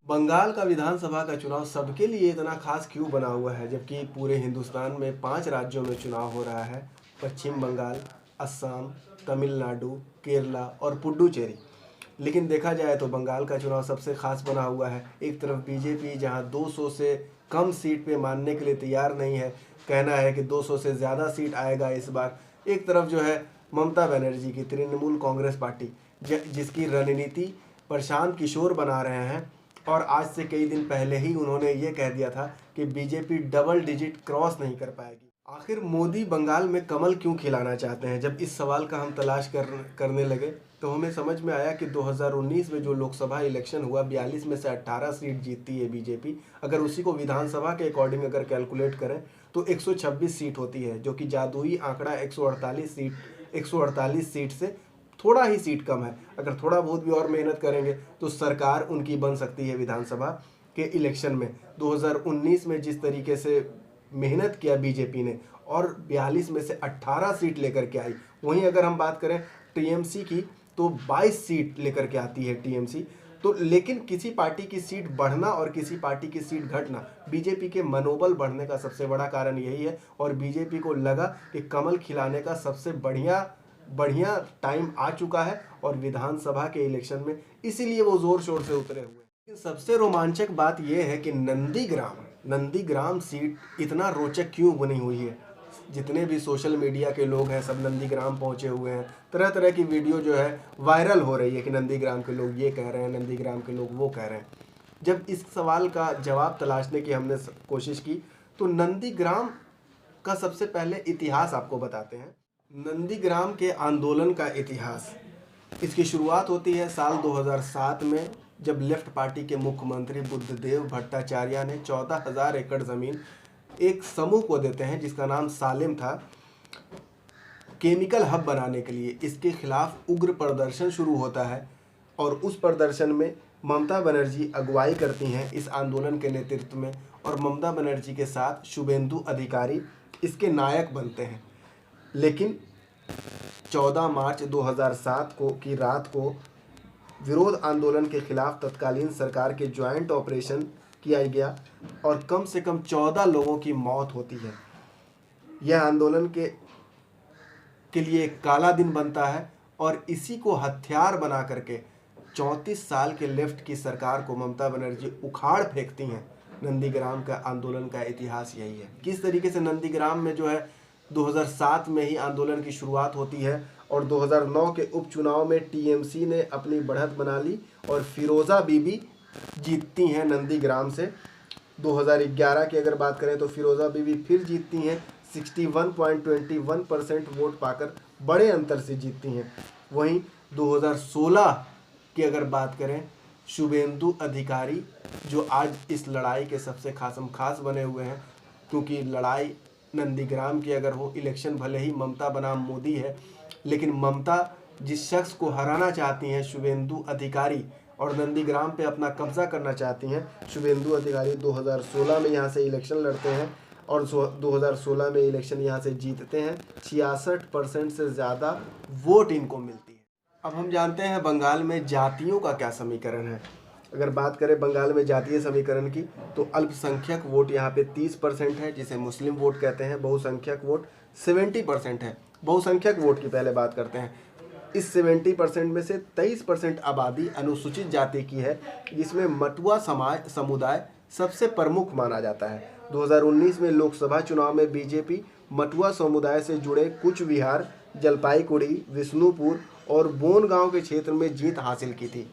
बंगाल का विधानसभा का चुनाव सबके लिए इतना खास क्यों बना हुआ है, जबकि पूरे हिंदुस्तान में 5 राज्यों में चुनाव हो रहा है। पश्चिम बंगाल, असम, तमिलनाडु, केरला और पुडुचेरी। लेकिन देखा जाए तो बंगाल का चुनाव सबसे खास बना हुआ है। एक तरफ बीजेपी जहां 200 से कम सीट पे मानने के लिए तैयार नहीं है, कहना है कि 200 से ज़्यादा सीट आएगा इस बार। एक तरफ जो है ममता बनर्जी की तृणमूल कांग्रेस पार्टी, जिसकी रणनीति प्रशांत किशोर बना रहे हैं। और आज से कई दिन पहले ही उन्होंने ये कह दिया था कि बीजेपी डबल डिजिट क्रॉस नहीं कर पाएगी। आखिर मोदी बंगाल में कमल क्यों खिलाना चाहते हैं? जब इस सवाल का हम तलाश करने लगे तो हमें समझ में आया कि 2019 में जो लोकसभा इलेक्शन हुआ, 42 में से 18 सीट जीतती है बीजेपी। अगर उसी को विधानसभा के अकॉर्डिंग अगर कैलकुलेट करें तो 126 सीट होती है, जो कि जादुई आंकड़ा 148 सीट से थोड़ा ही सीट कम है। अगर थोड़ा बहुत भी और मेहनत करेंगे तो सरकार उनकी बन सकती है विधानसभा के इलेक्शन में। 2019 में जिस तरीके से मेहनत किया बीजेपी ने और 42 में से 18 सीट लेकर के आई। वहीं अगर हम बात करें टीएमसी की तो 22 सीट लेकर के आती है टीएमसी। तो लेकिन किसी पार्टी की सीट बढ़ना और किसी पार्टी की सीट घटना बीजेपी के मनोबल बढ़ने का सबसे बड़ा कारण यही है। और बीजेपी को लगा कि कमल खिलाने का सबसे बढ़िया टाइम आ चुका है और विधानसभा के इलेक्शन में, इसीलिए वो जोर शोर से उतरे हुए। लेकिन सबसे रोमांचक बात यह है कि नंदीग्राम सीट इतना रोचक क्यों बनी हुई है। जितने भी सोशल मीडिया के लोग हैं सब नंदीग्राम पहुंचे हुए हैं। तरह तरह की वीडियो जो है वायरल हो रही है कि नंदीग्राम के लोग ये कह रहे हैं, नंदीग्राम के लोग वो कह रहे हैं। जब इस सवाल का जवाब तलाशने की हमने कोशिश की तो नंदीग्राम का सबसे पहले इतिहास आपको बताते हैं। नंदीग्राम के आंदोलन का इतिहास, इसकी शुरुआत होती है साल 2007 में, जब लेफ्ट पार्टी के मुख्यमंत्री बुद्धदेव भट्टाचार्य ने 14,000 एकड़ ज़मीन एक समूह को देते हैं जिसका नाम सालेम था, केमिकल हब बनाने के लिए। इसके खिलाफ उग्र प्रदर्शन शुरू होता है और उस प्रदर्शन में ममता बनर्जी अगुवाई करती हैं इस आंदोलन के नेतृत्व में। और ममता बनर्जी के साथ शुभेंदु अधिकारी इसके नायक बनते हैं। लेकिन 14 मार्च 2007 की रात को विरोध आंदोलन के खिलाफ तत्कालीन सरकार के ज्वाइंट ऑपरेशन किया गया और कम से कम 14 लोगों की मौत होती है। यह आंदोलन के लिए एक काला दिन बनता है और इसी को हथियार बना करके 34 साल के लेफ्ट की सरकार को ममता बनर्जी उखाड़ फेंकती हैं। नंदीग्राम का आंदोलन का इतिहास यही है। किस तरीके से नंदीग्राम में जो है 2007 में ही आंदोलन की शुरुआत होती है और 2009 के उपचुनाव में टीएमसी ने अपनी बढ़त बना ली और फिरोज़ा बीबी जीतती हैं नंदीग्राम से। 2011 की अगर बात करें तो फिरोज़ा बीबी फिर जीतती हैं, 61.21% वोट पाकर बड़े अंतर से जीतती हैं। वहीं 2016 की अगर बात करें, शुभेंदु अधिकारी जो आज इस लड़ाई के सबसे खास बने हुए हैं, क्योंकि लड़ाई नंदीग्राम की अगर हो, इलेक्शन भले ही ममता बनाम मोदी है, लेकिन ममता जिस शख्स को हराना चाहती हैं शुभेंदु अधिकारी और नंदीग्राम पे अपना कब्जा करना चाहती हैं। शुभेंदु अधिकारी 2016 में यहाँ से इलेक्शन लड़ते हैं और 2016 में इलेक्शन यहाँ से जीतते हैं। 66% से ज़्यादा वोट इनको मिलती है। अब हम जानते हैं बंगाल में जातियों का क्या समीकरण है। अगर बात करें बंगाल में जातीय समीकरण की तो अल्पसंख्यक वोट यहाँ पे 30% है, जिसे मुस्लिम वोट कहते हैं। बहुसंख्यक वोट 70% है। बहुसंख्यक वोट की पहले बात करते हैं। इस 70% में से 23% आबादी अनुसूचित जाति की है, जिसमें मटुआ समुदाय सबसे प्रमुख माना जाता है। 2019 में लोकसभा चुनाव में बीजेपी मटुआ समुदाय से जुड़े कुछ विहार, जलपाईगुड़ी, विष्णुपुर और बोनगांव के क्षेत्र में जीत हासिल की थी।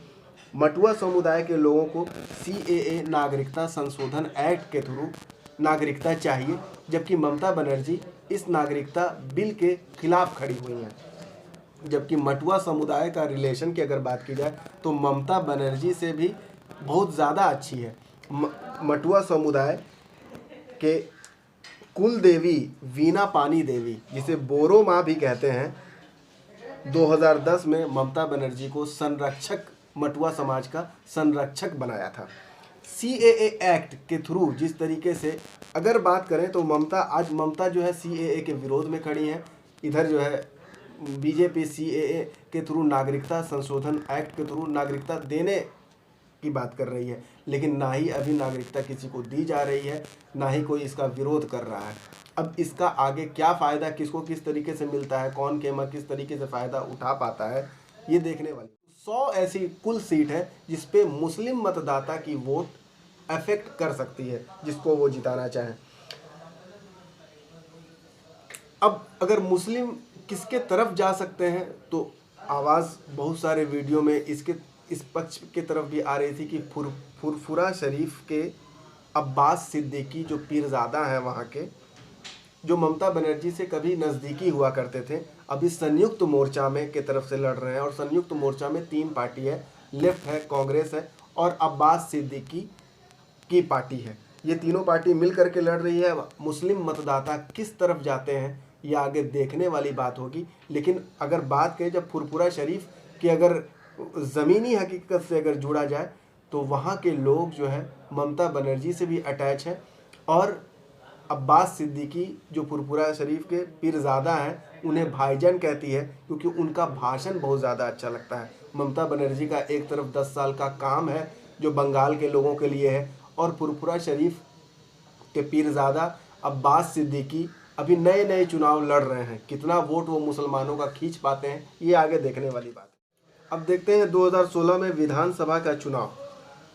मटुआ समुदाय के लोगों को सीएए नागरिकता संशोधन एक्ट के थ्रू नागरिकता चाहिए, जबकि ममता बनर्जी इस नागरिकता बिल के खिलाफ खड़ी हुई हैं। जबकि मटुआ समुदाय का रिलेशन की अगर बात की जाए तो ममता बनर्जी से भी बहुत ज़्यादा अच्छी है। मटुआ समुदाय के कुल देवी वीना पानी देवी, जिसे बोरो माँ भी कहते हैं, 2010 में ममता बनर्जी को मटुआ समाज का संरक्षक बनाया था। सीएए एक्ट के थ्रू जिस तरीके से अगर बात करें तो ममता जो है सीएए के विरोध में खड़ी हैं। इधर जो है बीजेपी सीएए के थ्रू, नागरिकता संशोधन एक्ट के थ्रू नागरिकता देने की बात कर रही है, लेकिन ना ही अभी नागरिकता किसी को दी जा रही है, ना ही कोई इसका विरोध कर रहा है। अब इसका आगे क्या फ़ायदा किसको किस तरीके से मिलता है, कौन केमा किस तरीके से फ़ायदा उठा पाता है, ये देखने वाली 100 ऐसी कुल सीट है जिस पे मुस्लिम मतदाता की वोट अफेक्ट कर सकती है, जिसको वो जिताना चाहें। अब अगर मुस्लिम किसके तरफ जा सकते हैं, तो आवाज़ बहुत सारे वीडियो में इस पक्ष की तरफ भी आ रही थी कि फुरफुरा शरीफ के अब्बास सिद्दीकी जो पीरज़ादा हैं वहाँ के, जो ममता बनर्जी से कभी नज़दीकी हुआ करते थे, अभी संयुक्त मोर्चा में के तरफ से लड़ रहे हैं। और संयुक्त मोर्चा में 3 पार्टी है, लेफ्ट है, कांग्रेस है और अब्बास सिद्दीकी की पार्टी है। ये तीनों पार्टी मिल करके लड़ रही है। मुस्लिम मतदाता किस तरफ जाते हैं ये आगे देखने वाली बात होगी। लेकिन अगर बात करें जब फुरफुरा शरीफ की, अगर ज़मीनी हकीकत से अगर जुड़ा जाए, तो वहाँ के लोग जो है ममता बनर्जी से भी अटैच है। और अब्बास सिद्दीकी जो फुरफुरा शरीफ के पीरज़ादा हैं, उन्हें भाईजान कहती है क्योंकि उनका भाषण बहुत ज़्यादा अच्छा लगता है। ममता बनर्जी का एक तरफ 10 साल का काम है जो बंगाल के लोगों के लिए है, और फुरफुरा शरीफ के पीरज़ादा अब्बास सिद्दीकी अभी नए नए चुनाव लड़ रहे हैं। कितना वोट वो मुसलमानों का खींच पाते हैं, ये आगे देखने वाली बात है। अब देखते हैं 2016 में विधानसभा का चुनाव।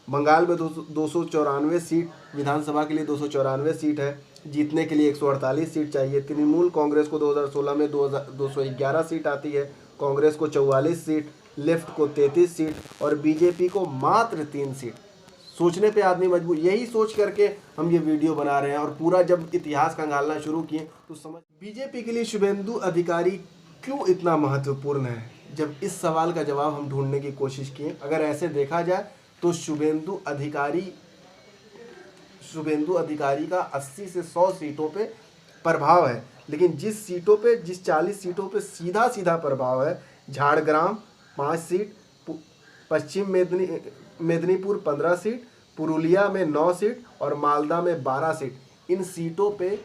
बंगाल में 294 सीट, विधानसभा के लिए 294 सीट है। जीतने के लिए 148 सीट चाहिए। तृणमूल कांग्रेस को 2016 में 211 सीट आती है, कांग्रेस को 44 सीट, लेफ्ट को 33 सीट और बीजेपी को मात्र 3 सीट। सोचने पे आदमी मजबूर। यही सोच करके हम ये वीडियो बना रहे हैं। और पूरा जब इतिहास खंगालना शुरू किए तो समझ बीजेपी के लिए शुभेंदु अधिकारी क्यों इतना महत्वपूर्ण है। जब इस सवाल का जवाब हम ढूंढने की कोशिश किए, अगर ऐसे देखा जाए तो शुभेंदु अधिकारी का 80 से 100 सीटों पे प्रभाव है। लेकिन जिस 40 सीटों पे सीधा सीधा प्रभाव है, झाड़ग्राम 5 सीट, पश्चिम मेदिनीपुर 15 सीट, पुरुलिया में 9 सीट और मालदा में 12 सीट, इन सीटों पे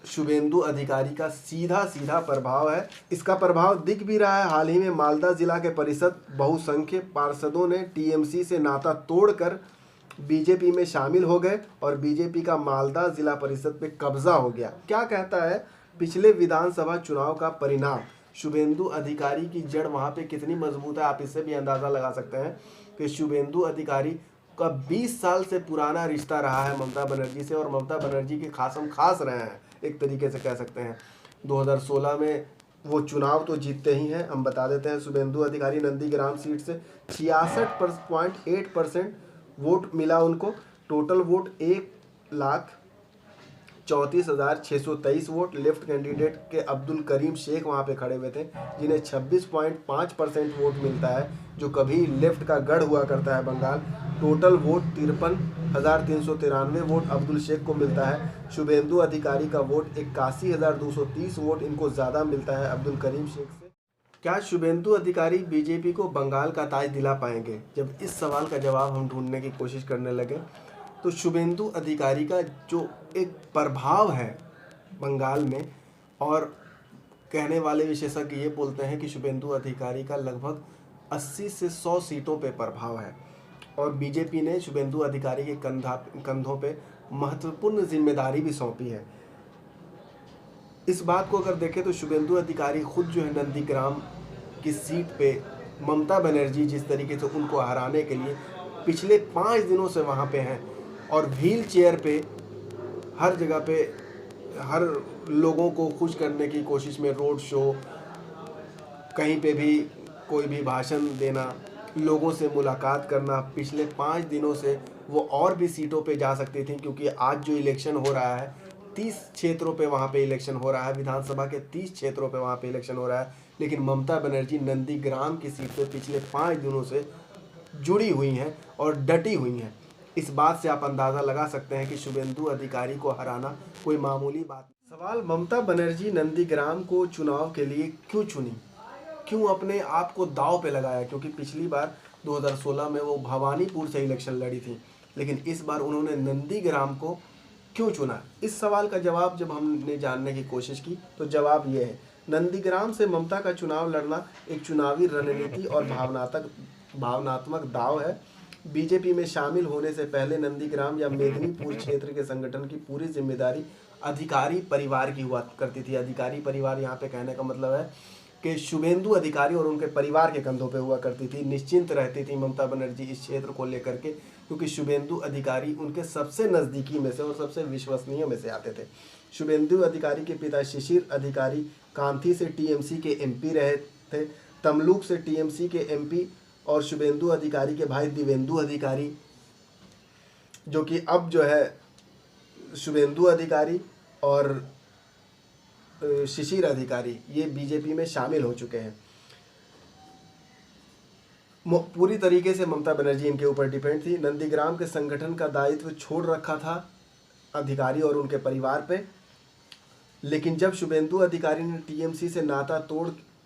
शुभेंदु अधिकारी का सीधा सीधा प्रभाव है। इसका प्रभाव दिख भी रहा है। हाल ही में मालदा जिला के परिषद बहुसंख्यक पार्षदों ने टीएमसी से नाता तोड़कर बीजेपी में शामिल हो गए और बीजेपी का मालदा जिला परिषद पे कब्जा हो गया। क्या कहता है पिछले विधानसभा चुनाव का परिणाम, शुभेंदु अधिकारी की जड़ वहाँ पे कितनी मजबूत है, आप इससे भी अंदाज़ा लगा सकते हैं कि शुभेंदु अधिकारी का 20 साल से पुराना रिश्ता रहा है ममता बनर्जी से, और ममता बनर्जी के खासम खास रहे हैं, एक तरीके से कह सकते हैं। 2016 में वो चुनाव तो जीतते ही हैं। हम बता देते हैं, शुभेंदु अधिकारी नंदीग्राम सीट से 66.8% वोट मिला उनको। Total vote 1,34,623 vote. Left candidate के अब्दुल करीम शेख वहाँ पे खड़े हुए थे, जिन्हें 26.5% वोट मिलता है, जो कभी लेफ्ट का गढ़ हुआ करता है Bengal. Total vote 53,393 vote Abdul Sheikh को मिलता है। शुभेंदु अधिकारी का वोट 81,230 वोट इनको ज़्यादा मिलता है अब्दुल करीम शेख से। क्या शुभेंदु अधिकारी बीजेपी को बंगाल का ताज दिला पाएंगे? जब इस सवाल का जवाब हम ढूंढने की कोशिश करने लगे, तो शुभेंदु अधिकारी का जो एक प्रभाव है बंगाल में, और कहने वाले विशेषज्ञ ये बोलते हैं कि शुभेंदु अधिकारी का लगभग 80 से 100 सीटों पे प्रभाव है, और बीजेपी ने शुभेंदु अधिकारी के कंधों पे महत्वपूर्ण जिम्मेदारी भी सौंपी है। इस बात को अगर देखें तो शुभेंदु अधिकारी खुद जो है नंदीग्राम की सीट पे ममता बनर्जी जिस तरीके से उनको हराने के लिए पिछले 5 दिनों से वहाँ पे हैं, और व्हील चेयर पे हर जगह पे हर लोगों को खुश करने की कोशिश में रोड शो, कहीं पे भी कोई भी भाषण देना, लोगों से मुलाकात करना। पिछले 5 दिनों से वो और भी सीटों पे जा सकती थी, क्योंकि आज जो इलेक्शन हो रहा है 30 क्षेत्रों पे वहाँ पे इलेक्शन हो रहा है, विधानसभा के 30 क्षेत्रों पे वहाँ पे इलेक्शन हो रहा है। लेकिन ममता बनर्जी नंदीग्राम की सीट पे पिछले 5 दिनों से जुड़ी हुई हैं और डटी हुई हैं। इस बात से आप अंदाज़ा लगा सकते हैं कि शुभेंदु अधिकारी को हराना कोई मामूली बात नहीं। सवाल, ममता बनर्जी नंदीग्राम को चुनाव के लिए क्यों चुनी, क्यों अपने आप को दांव पे लगाया? क्योंकि पिछली बार 2016 में वो भवानीपुर से इलेक्शन लड़ी थी, लेकिन इस बार उन्होंने नंदीग्राम को क्यों चुना? इस सवाल का जवाब जब हमने जानने की कोशिश की तो जवाब ये है, नंदीग्राम से ममता का चुनाव लड़ना एक चुनावी रणनीति और भावनात्मक दाव है। बीजेपी में शामिल होने से पहले नंदीग्राम या मेदिनीपुर क्षेत्र के संगठन की पूरी जिम्मेदारी अधिकारी परिवार की हुआ करती थी। अधिकारी परिवार यहाँ पे कहने का मतलब है कि शुभेंदु अधिकारी और उनके परिवार के कंधों पे हुआ करती थी। निश्चिंत रहती थी ममता बनर्जी इस क्षेत्र को लेकर के, क्योंकि शुभेंदु अधिकारी उनके सबसे नज़दीकी में से और सबसे विश्वसनीय में से आते थे। शुभेंदु अधिकारी के पिता शिशिर अधिकारी कांथी से टीएमसी के एमपी रहे थे, तमलुक से टीएमसी के एमपी, और शुभेंदु अधिकारी के भाई दिवेंदु अधिकारी, जो कि अब जो है शुभेंदु अधिकारी और शिशिर अधिकारी ये बीजेपी में शामिल हो चुके हैं। पूरी तरीके से ममता बनर्जी इनके ऊपर डिपेंड थी। नंदीग्राम के संगठन का दायित्व छोड़ रखा था अधिकारी और उनके परिवार पे, लेकिन जब शुभेंदु अधिकारी ने टीएमसी से नाता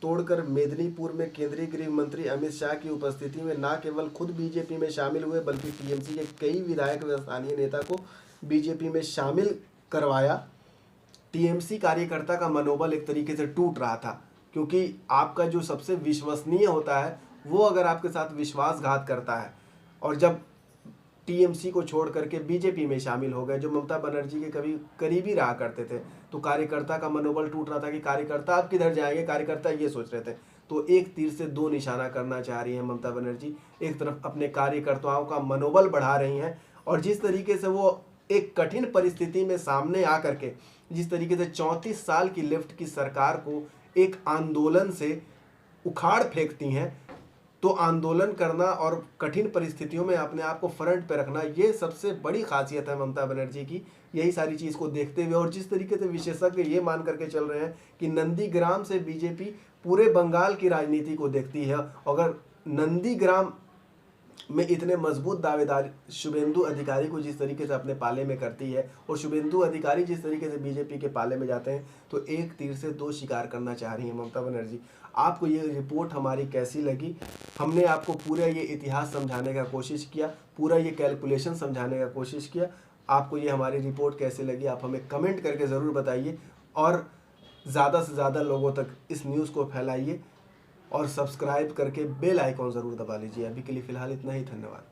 तोड़कर मेदिनीपुर में केंद्रीय गृह मंत्री अमित शाह की उपस्थिति में न केवल खुद बीजेपी में शामिल हुए, बल्कि टीएमसी के कई विधायक व स्थानीय नेता को बीजेपी में शामिल करवाया, टीएमसी कार्यकर्ता का मनोबल एक तरीके से टूट रहा था। क्योंकि आपका जो सबसे विश्वसनीय होता है वो अगर आपके साथ विश्वासघात करता है, और जब टीएमसी को छोड़ करके बीजेपी में शामिल हो गए, जो ममता बनर्जी के कभी करीबी रहा करते थे, तो कार्यकर्ता का मनोबल टूट रहा था कि कार्यकर्ता आप किधर जाएंगे। कार्यकर्ता ये सोच रहे थे। तो एक तीर से दो निशाना करना चाह रही हैं ममता बनर्जी। एक तरफ अपने कार्यकर्ताओं का मनोबल बढ़ा रही हैं, और जिस तरीके से वो एक कठिन परिस्थिति में सामने आ करके जिस तरीके से 34 साल की लेफ्ट की सरकार को एक आंदोलन से उखाड़ फेंकती हैं, तो आंदोलन करना और कठिन परिस्थितियों में अपने आप को फ्रंट पे रखना, ये सबसे बड़ी खासियत है ममता बनर्जी की। यही सारी चीज़ को देखते हुए, और जिस तरीके से विशेषज्ञ ये मान करके चल रहे हैं कि नंदीग्राम से बीजेपी पूरे बंगाल की राजनीति को देखती है। अगर नंदीग्राम में इतने मजबूत दावेदार शुभेंदु अधिकारी को जिस तरीके से अपने पाले में करती है, और शुभेंदु अधिकारी जिस तरीके से बीजेपी के पाले में जाते हैं, तो एक तीर से दो शिकार करना चाह रही है ममता बनर्जी। आपको ये रिपोर्ट हमारी कैसी लगी? हमने आपको पूरा ये इतिहास समझाने का कोशिश किया, पूरा ये कैलकुलेशन समझाने का कोशिश किया। आपको ये हमारी रिपोर्ट कैसे लगी आप हमें कमेंट करके ज़रूर बताइए, और ज़्यादा से ज़्यादा लोगों तक इस न्यूज़ को फैलाइए, और सब्सक्राइब करके बेल आइकॉन ज़रूर दबा लीजिए। अभी के लिए फ़िलहाल इतना ही, धन्यवाद।